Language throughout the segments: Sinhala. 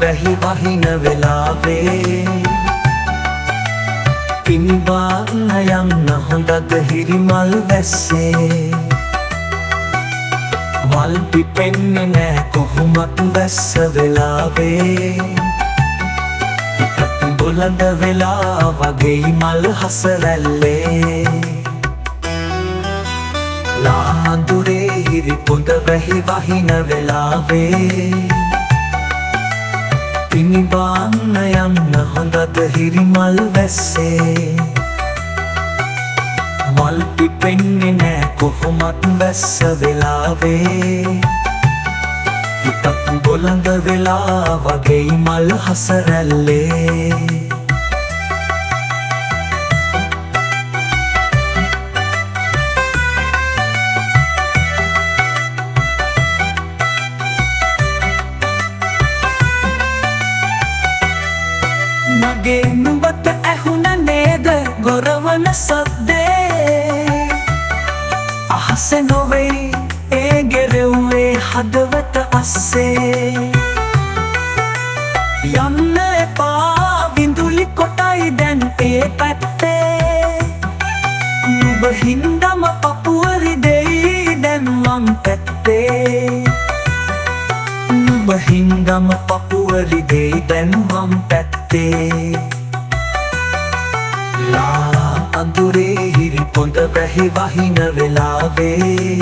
වැහි වහින වෙලාවේ පිනිබාන්න යන්න හොඳද හිරිමල් වැස්සේ මල් පිපෙන්නේ නෑ කොහොමත් වැස්ස වෙලාවේ හිතත් බොළඳ වෙලා වගේ මල් හස රැල්ලේ ලාඳුරේ හිරි පොඳ වැහි වහින වෙලාවේ පිනිබාන්න යන්න හොඳද හිරිමල් වැස්සේ මල් පිපෙන්නේ නෑ කොහොමත් වැස්ස වෙලාවේ හිතත් බොළඳ වෙලා වගේ මල් හස රැල්ලේ මගේ නුඹට ඇහුණ නේද ගොරවන සද්දේ අහස නොවෙයි ඒ ගෙරෙව්වේ හදවත අස්සේ යන්න එපා විඳුලි කොටයි දැන් ඒ පැත්තේ නුඹ හින්දම පපුවරි දෙයි දැන් මං පැත්තේ නුඹ හින්දම පපුවරි දෙයි දැන් මං පැත්තේ ලා අඳුරේ හිරි පොඳ වැහි වහින වෙලාවේ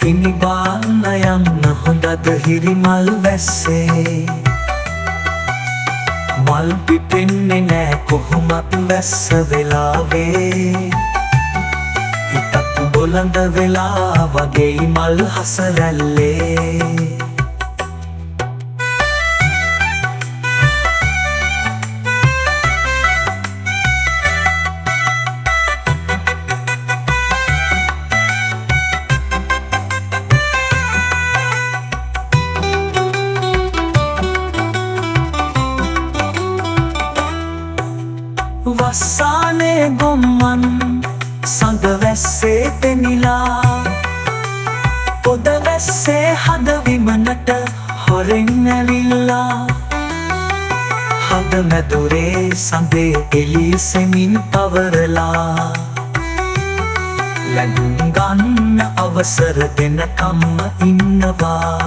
පිනිබාන්න යන්න හොඳද හිරිමල් වැස්සේ මල් පිපෙන්නේ නෑ කොහොමත් වැස්ස වෙලාවේ හිතත් බොළඳ වෙලා වගේ මල් හස රැල්ලේ වස්සානේ ගොම්මන් සඳ වැස්සේ පෙනිලා පොද වැස්සේ හදවිමනට හොරෙන් ඇවිල්ලා හද මැදුරේ සඳේ එලි සෙමින් පවරලා ලැඟුම් ගන්න අවසර දෙනකම්ම ඉන්නවා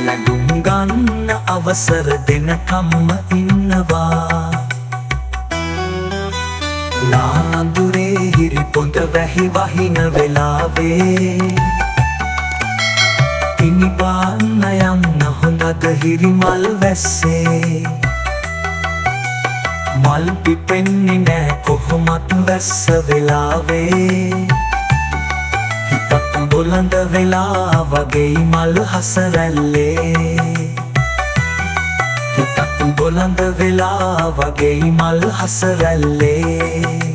ලැඟුම් ගන්න අවසර දෙනකම්ම ඉන්නවා ලාඳුරේ හිරි පොඳ වැහි වහින වෙලාවේ පිනිබාන්න යන්න හොඳද හිරිමල් වැස්සේ මල් පිපෙන්නේ නෑ කොහොමත් වැස්ස වෙලාවේ හිතත් බොළඳ වෙලා වගේ මල් හස රැල්ලේ හිතත් බොළඳ වෙලා වගේ මල් හස රැල්ලේ